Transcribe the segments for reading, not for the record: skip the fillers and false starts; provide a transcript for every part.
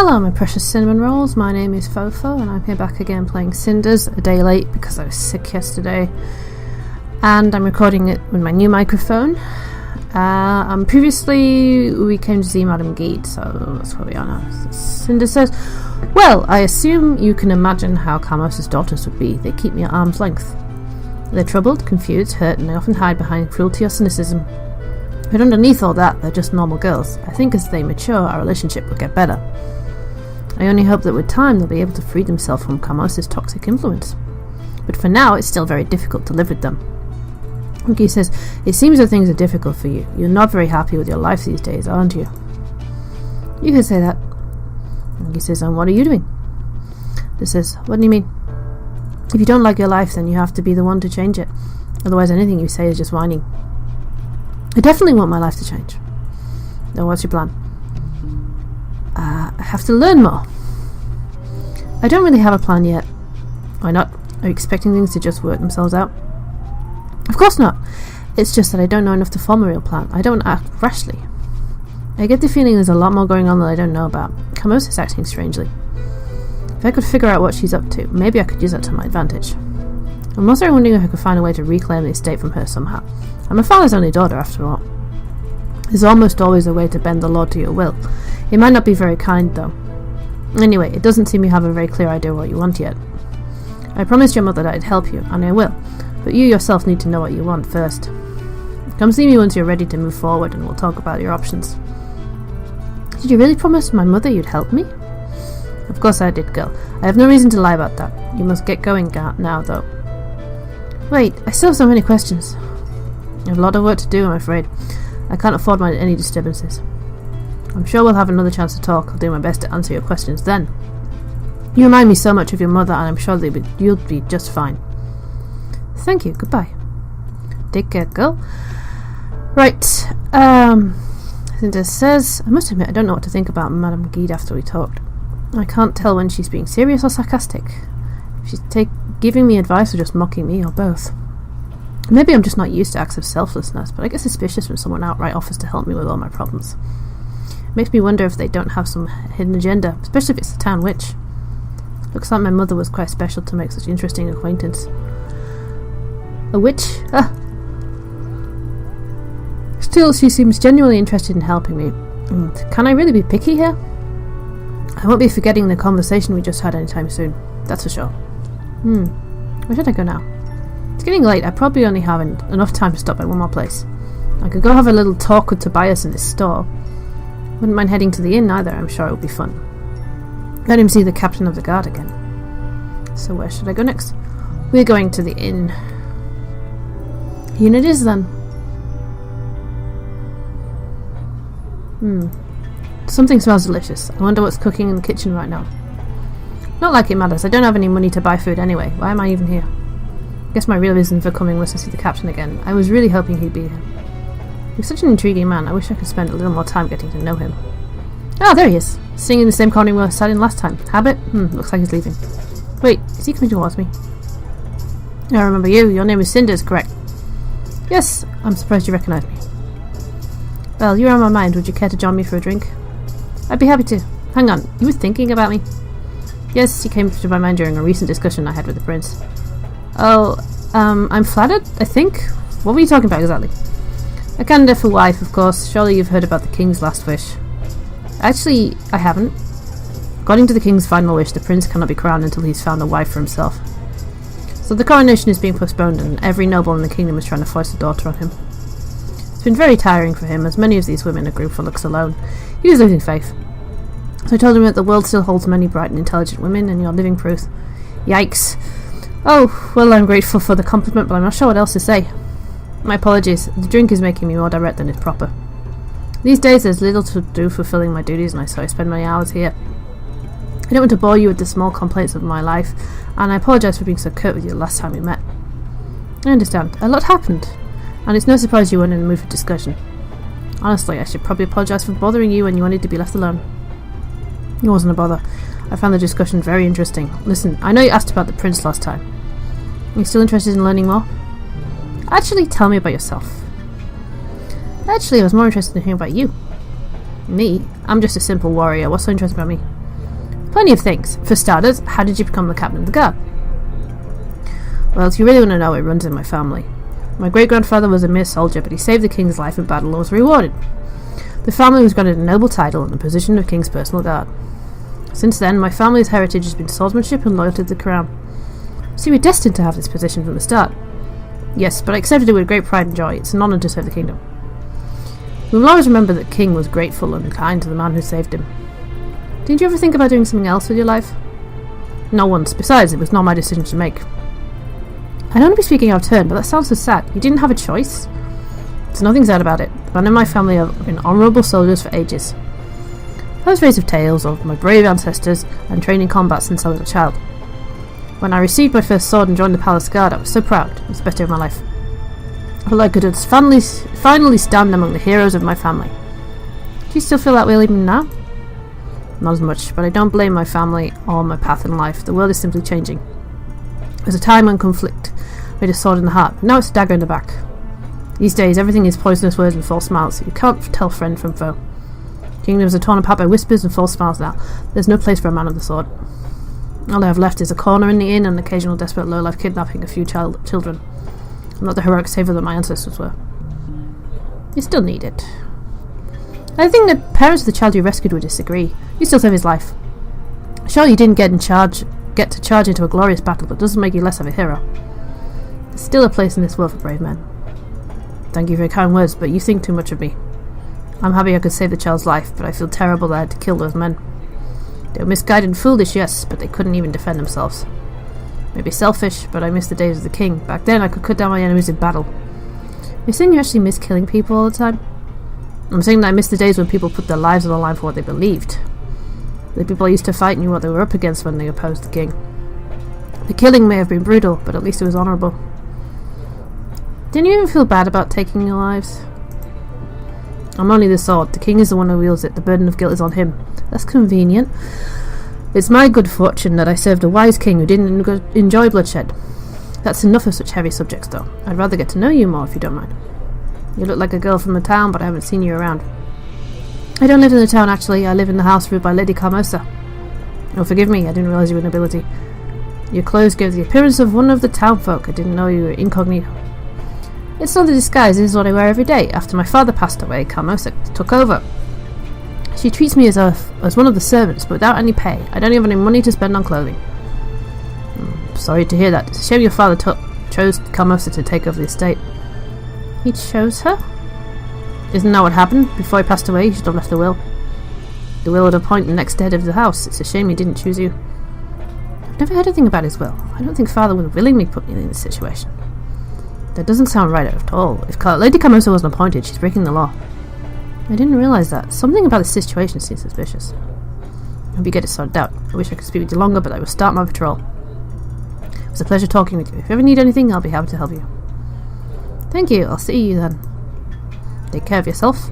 Hello my precious cinnamon rolls, my name is Fofo and I'm here back again playing Cinders, a day late because I was sick yesterday, and I'm recording it with my new microphone. Previously we came to see Madam Ghede, so that's where we are now. Cinders says, well, I assume you can imagine how Carmosa's daughters would be. They keep me at arm's length. They're troubled, confused, hurt, and they often hide behind cruelty or cynicism. But underneath all that, they're just normal girls. I think as they mature, our relationship will get better. I only hope that with time they'll be able to free themselves from Carmosa's toxic influence. But for now, it's still very difficult to live with them. He says, it seems that things are difficult for you. You're not very happy with your life these days, aren't you? You can say that. He says, and what are you doing? This says, what do you mean? If you don't like your life, then you have to be the one to change it. Otherwise, anything you say is just whining. I definitely want my life to change. Then what's your plan? I have to learn more. I don't really have a plan yet. Why not? Are you expecting things to just work themselves out? Of course not. It's just that I don't know enough to form a real plan. I don't act rashly. I get the feeling there's a lot more going on that I don't know about. Carmosa's acting strangely. If I could figure out what she's up to, maybe I could use that to my advantage. I'm also wondering if I could find a way to reclaim the estate from her somehow. I'm my father's only daughter, after all. There's almost always a way to bend the law to your will. It might not be very kind, though. Anyway, it doesn't seem you have a very clear idea of what you want yet. I promised your mother that I'd help you, and I will. But you yourself need to know what you want first. Come see me once you're ready to move forward, and we'll talk about your options. Did you really promise my mother you'd help me? Of course I did, girl. I have no reason to lie about that. You must get going now, though. Wait, I still have so many questions. I have a lot of work to do, I'm afraid. I can't afford any disturbances. I'm sure we'll have another chance to talk. I'll do my best to answer your questions then. You remind me so much of your mother, and I'm sure you'll be just fine. Thank you. Goodbye. Take care, girl. Right. Cinders says, I must admit I don't know what to think about Madam Ghede after we talked. I can't tell when she's being serious or sarcastic. If she's giving me advice or just mocking me, or both. Maybe I'm just not used to acts of selflessness, but I get suspicious when someone outright offers to help me with all my problems. It makes me wonder if they don't have some hidden agenda, especially if it's the town witch. Looks like my mother was quite special to make such interesting acquaintance. A witch? Ah! Still, she seems genuinely interested in helping me. Can I really be picky here? I won't be forgetting the conversation we just had anytime soon. That's for sure. Where should I go now? It's getting late. I probably only have enough time to stop by one more place. I could go have a little talk with Tobias in this store. Wouldn't mind heading to the inn either. I'm sure it would be fun. Let him see the captain of the guard again. So where should I go next? We're going to the inn. Here it is then. Something smells delicious. I wonder what's cooking in the kitchen right now. Not like it matters. I don't have any money to buy food anyway. Why am I even here? Guess my real reason for coming was to see the captain again. I was really hoping he'd be here. He's such an intriguing man. I wish I could spend a little more time getting to know him. Ah, there he is. Sitting in the same corner we were sat in last time. Habit? Looks like he's leaving. Wait, is he coming towards me? I remember you. Your name is Cinders, correct? Yes, I'm surprised you recognise me. Well, you're on my mind. Would you care to join me for a drink? I'd be happy to. Hang on, you were thinking about me? Yes, you came to my mind during a recent discussion I had with the prince. Oh, I'm flattered, I think. What were you talking about exactly? A candidate for wife, of course. Surely you've heard about the king's last wish. Actually, I haven't. According to the king's final wish, the prince cannot be crowned until he's found a wife for himself. So the coronation is being postponed, and every noble in the kingdom is trying to force a daughter on him. It's been very tiring for him, as many of these women are groomed for looks alone. He was losing faith. So I told him that the world still holds many bright and intelligent women, and you're living proof. Yikes. Oh, well, I'm grateful for the compliment, but I'm not sure what else to say. My apologies. The drink is making me more direct than is proper. These days there's little to do fulfilling my duties, and so I spend my hours here. I don't want to bore you with the small complaints of my life, and I apologise for being so curt with you the last time we met. I understand. A lot happened, and it's no surprise you weren't in the mood for discussion. Honestly, I should probably apologise for bothering you when you wanted to be left alone. It wasn't a bother. I found the discussion very interesting. Listen, I know you asked about the prince last time. Are you still interested in learning more? Actually, tell me about yourself. Actually, I was more interested in hearing about you. Me? I'm just a simple warrior. What's so interesting about me? Plenty of things. For starters, how did you become the captain of the guard? Well, if you really want to know, it runs in my family. My great-grandfather was a mere soldier, but he saved the king's life in battle and was rewarded. The family was granted a noble title and the position of king's personal guard. Since then, my family's heritage has been swordsmanship and loyalty to the crown. So we were destined to have this position from the start. Yes, but I accepted it with great pride and joy. It's an honour to serve the kingdom. We will always remember that the king was grateful and kind to the man who saved him. Didn't you ever think about doing something else with your life? Not once. Besides, it was not my decision to make. I don't want to be speaking out of turn, but that sounds so sad. You didn't have a choice? There's nothing sad about it. The men in my family have been honourable soldiers for ages. I was raised with tales of my brave ancestors and trained in combat since I was a child. When I received my first sword and joined the palace guard, I was so proud. It was the best day of my life. I felt like I could finally stand among the heroes of my family. Do you still feel that way even now? Not as much, but I don't blame my family or my path in life. The world is simply changing. There was a time when conflict made a sword in the heart, but now it's a dagger in the back. These days, everything is poisonous words and false smiles. You can't tell friend from foe. Kingdoms are torn apart by whispers and false smiles now. There's no place for a man of the sword. All I have left is a corner in the inn and an occasional desperate lowlife kidnapping a few children. I'm not the heroic savior that my ancestors were. You still need it. I think the parents of the child you rescued would disagree. You still save his life. Sure, you didn't get to charge into a glorious battle, but it doesn't make you less of a hero. There's still a place in this world for brave men. Thank you for your kind words, but you think too much of me. I'm happy I could save the child's life, but I feel terrible that I had to kill those men. They were misguided and foolish, yes, but they couldn't even defend themselves. Maybe selfish, but I miss the days of the king. Back then I could cut down my enemies in battle. You're saying you actually miss killing people all the time? I'm saying that I miss the days when people put their lives on the line for what they believed. The people I used to fight knew what they were up against when they opposed the king. The killing may have been brutal, but at least it was honourable. Didn't you even feel bad about taking your lives? I'm only the sword. The king is the one who wields it. The burden of guilt is on him. That's convenient. It's my good fortune that I served a wise king who didn't enjoy bloodshed. That's enough of such heavy subjects, though. I'd rather get to know you more, if you don't mind. You look like a girl from the town, but I haven't seen you around. I don't live in the town, actually. I live in the house ruled by Lady Carmosa. Oh, forgive me. I didn't realise you were a nobility. Your clothes give the appearance of one of the townfolk. I didn't know you were incognito. It's not a disguise. This is what I wear every day. After my father passed away, Carmosa took over. She treats me as one of the servants, but without any pay. I don't have any money to spend on clothing. Sorry to hear that. It's a shame your father chose Carmosa to take over the estate. He chose her? Isn't that what happened? Before he passed away, he should have left the will. The will would appoint the next head of the house. It's a shame he didn't choose you. I've never heard anything about his will. I don't think father would willingly put me in this situation. That doesn't sound right at all. If Lady Carmosa wasn't appointed, she's breaking the law. I didn't realise that. Something about the situation seems suspicious. I hope you get it sorted out. I wish I could speak with you longer, but I will start my patrol. It was a pleasure talking with you. If you ever need anything, I'll be happy to help you. Thank you. I'll see you then. Take care of yourself.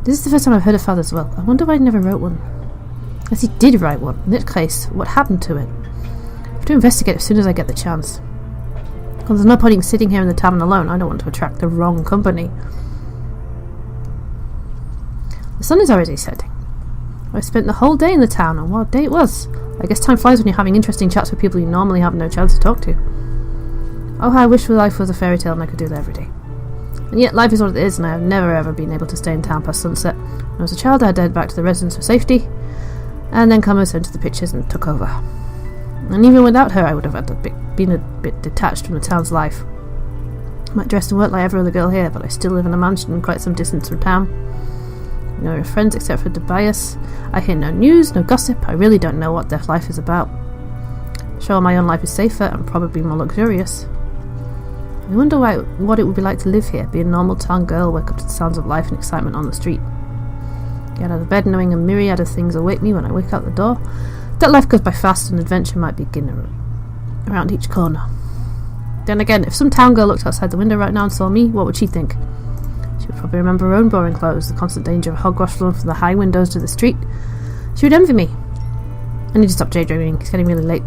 This is the first time I've heard of father's will. I wonder why he never wrote one. As he did write one. In that case, what happened to it? I have to investigate as soon as I get the chance. Well, there's no point in sitting here in the tavern alone. I don't want to attract the wrong company. The sun is already setting. I spent the whole day in the town, and what a day it was. I guess time flies when you're having interesting chats with people you normally have no chance to talk to. Oh, how I wish life was a fairy tale and I could do that every day. And yet life is what it is, and I have never ever been able to stay in town past sunset. When I was a child, I had to head back to the residence for safety, and then Carmosa entered the pictures and took over. And even without her, I would have been a bit detached from the town's life. I might dress and work like every other girl here, but I still live in a mansion quite some distance from town. No friends except for Tobias. I hear no news, no gossip. I really don't know what their life is about. Sure, my own life is safer and probably more luxurious. I wonder what it would be like to live here, be a normal town girl, wake up to the sounds of life and excitement on the street. Get out of bed knowing a myriad of things await me when I wake out the door. That life goes by fast and adventure might begin around each corner. Then again, if some town girl looked outside the window right now and saw me, what would she think? She would probably remember her own boring clothes, the constant danger of hogwash flowing from the high windows to the street. She would envy me. I need to stop daydreaming. It's getting really late.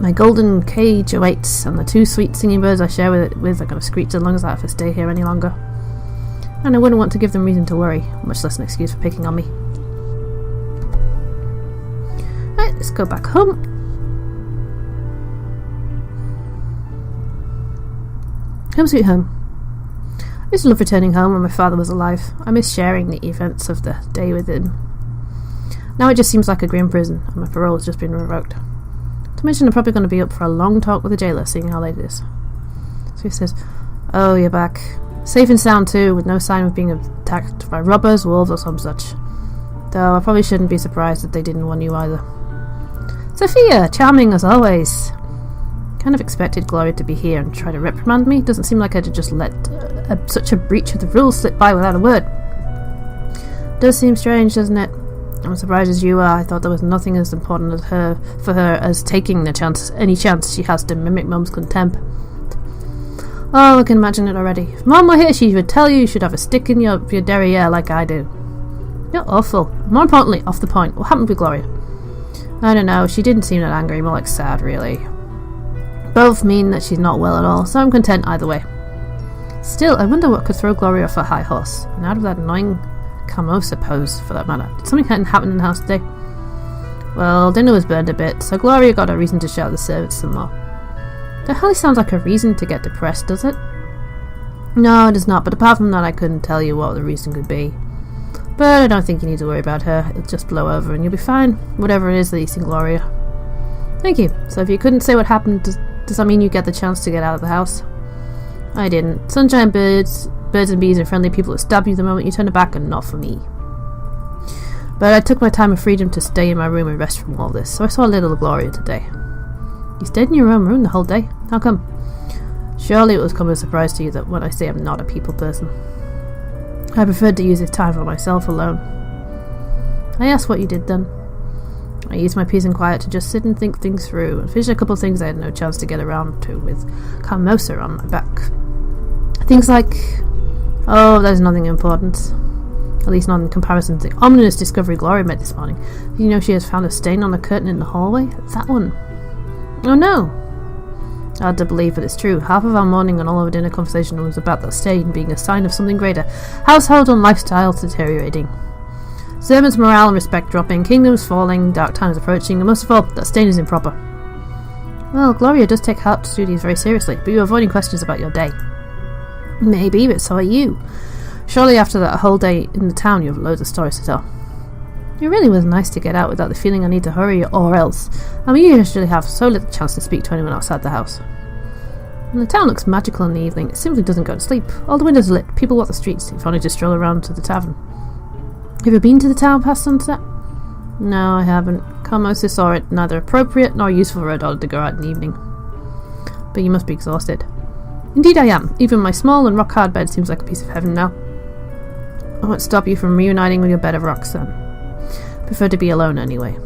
My golden cage awaits, and the two sweet singing birds I share with are going to screech as long as I have to stay here any longer. And I wouldn't want to give them reason to worry, much less an excuse for picking on me. go back home. Home sweet home. I used to love returning home when my father was alive. I miss sharing the events of the day with him. Now it just seems like a grim prison, and my parole has just been revoked. To mention I'm probably going to be up for a long talk with the jailer, seeing how late it is. So he says, "Oh, you're back. Safe and sound too, with no sign of being attacked by robbers, wolves or some such. Though I probably shouldn't be surprised if they didn't want you either." Sophia, charming as always. Kind of expected Gloria to be here and try to reprimand me. Doesn't seem like I'd just let such a breach of the rules slip by without a word. Does seem strange, doesn't it? I'm as surprised as you are. I thought there was nothing as important for her as taking any chance she has to mimic Mum's contempt. Oh, I can imagine it already. If Mum were here, she would tell you should have a stick in your derriere like I do. You're awful. More importantly, off the point. What happened with Gloria? I don't know. She didn't seem that angry, more like sad, really. Both mean that she's not well at all, so I'm content either way. Still, I wonder what could throw Gloria off her high horse, and out of that annoying Carmosa pose, for that matter. Did something happen in the house today? Well, dinner was burned a bit, so Gloria got a reason to shout at the servants some more. That hardly sounds like a reason to get depressed, does it? No, it does not, but apart from that I couldn't tell you what the reason could be. But I don't think you need to worry about her. It'll just blow over and you'll be fine, whatever it is that you think, Gloria. Thank you. So if you couldn't say what happened, does that mean you get the chance to get out of the house? I didn't. Sunshine, birds and bees are friendly people that stab you the moment you turn it back, and not for me. But I took my time of freedom to stay in my room and rest from all this, so I saw a little of Gloria today. You stayed in your own room the whole day? How come? Surely it will come as a surprise to you that when I say I'm not a people person. I preferred to use this time for myself alone. I asked what you did then. I used my peace and quiet to just sit and think things through, and finish a couple of things I had no chance to get around to with Carmosa on my back. Things like, oh, there's nothing important. At least not in comparison to the ominous discovery Gloria made this morning. You know she has found a stain on the curtain in the hallway? That one. Oh no! Hard to believe, but it's true. Half of our morning and all of our dinner conversation was about that stain being a sign of something greater. Household and lifestyle deteriorating. Servants' morale and respect dropping, kingdoms falling, dark times approaching, and most of all, that stain is improper. Well, Gloria does take her duties very seriously, but you're avoiding questions about your day. Maybe, but so are you. Surely after that whole day in the town you have loads of stories to tell. It really was nice to get out without the feeling I need to hurry or else. We usually have so little chance to speak to anyone outside the house. And the town looks magical in the evening. It simply doesn't go to sleep. All the windows are lit, people walk the streets, if only to stroll around to the tavern. Have you been to the town past sunset? No, I haven't. Carmosa saw it neither appropriate nor useful for a daughter to go out in the evening. But you must be exhausted. Indeed I am. Even my small and rock-hard bed seems like a piece of heaven now. I won't stop you from reuniting with your bed of rocks then. Prefer to be alone anyway.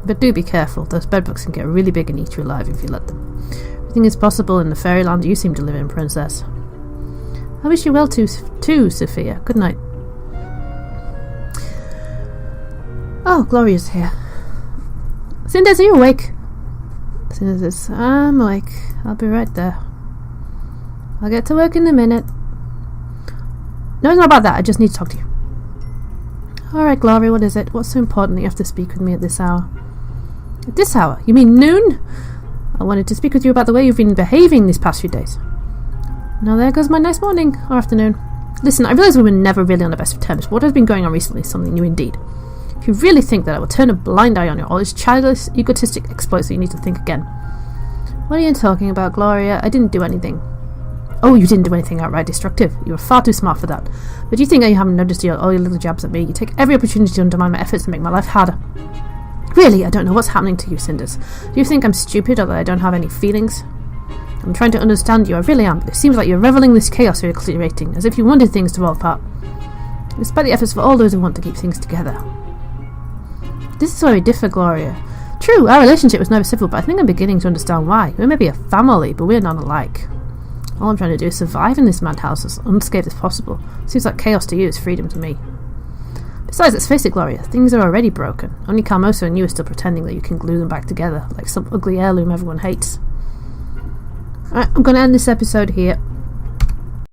But do be careful. Those bedbugs can get really big and eat you alive if you let them. Everything is possible in the fairyland you seem to live in, Princess. I wish you well too, Sophia. Good night. Oh, Gloria's here. Cinders, are you awake? Cinders says, I'm awake. I'll be right there. I'll get to work in a minute. No, it's not about that. I just need to talk to you. Alright, Gloria, what is it? What's so important that you have to speak with me at this hour? At this hour? You mean noon? I wanted to speak with you about the way you've been behaving these past few days. Now there goes my nice morning, or afternoon. Listen, I realise we were never really on the best of terms, but what has been going on recently is something new indeed. If you really think that I will turn a blind eye on your all these childish, egotistic exploits, that you need to think again. What are you talking about, Gloria? I didn't do anything. Oh, you didn't do anything outright destructive. You were far too smart for that. But do you think that you haven't noticed all your little jabs at me? You take every opportunity to undermine my efforts to make my life harder. Really, I don't know what's happening to you, Cinders. Do you think I'm stupid or that I don't have any feelings? I'm trying to understand you, I really am. It seems like you're reveling in this chaos you're creating, as if you wanted things to fall apart. Despite the efforts of all those who want to keep things together. This is where we differ, Gloria. True, our relationship was never civil, but I think I'm beginning to understand why. We may be a family, but we're not alike. All I'm trying to do is survive in this madhouse as unscathed as possible. Seems like chaos to you is freedom to me. Besides, let's face it, Gloria, things are already broken. Only Carmosa and you are still pretending that you can glue them back together, like some ugly heirloom everyone hates. Alright, I'm going to end this episode here.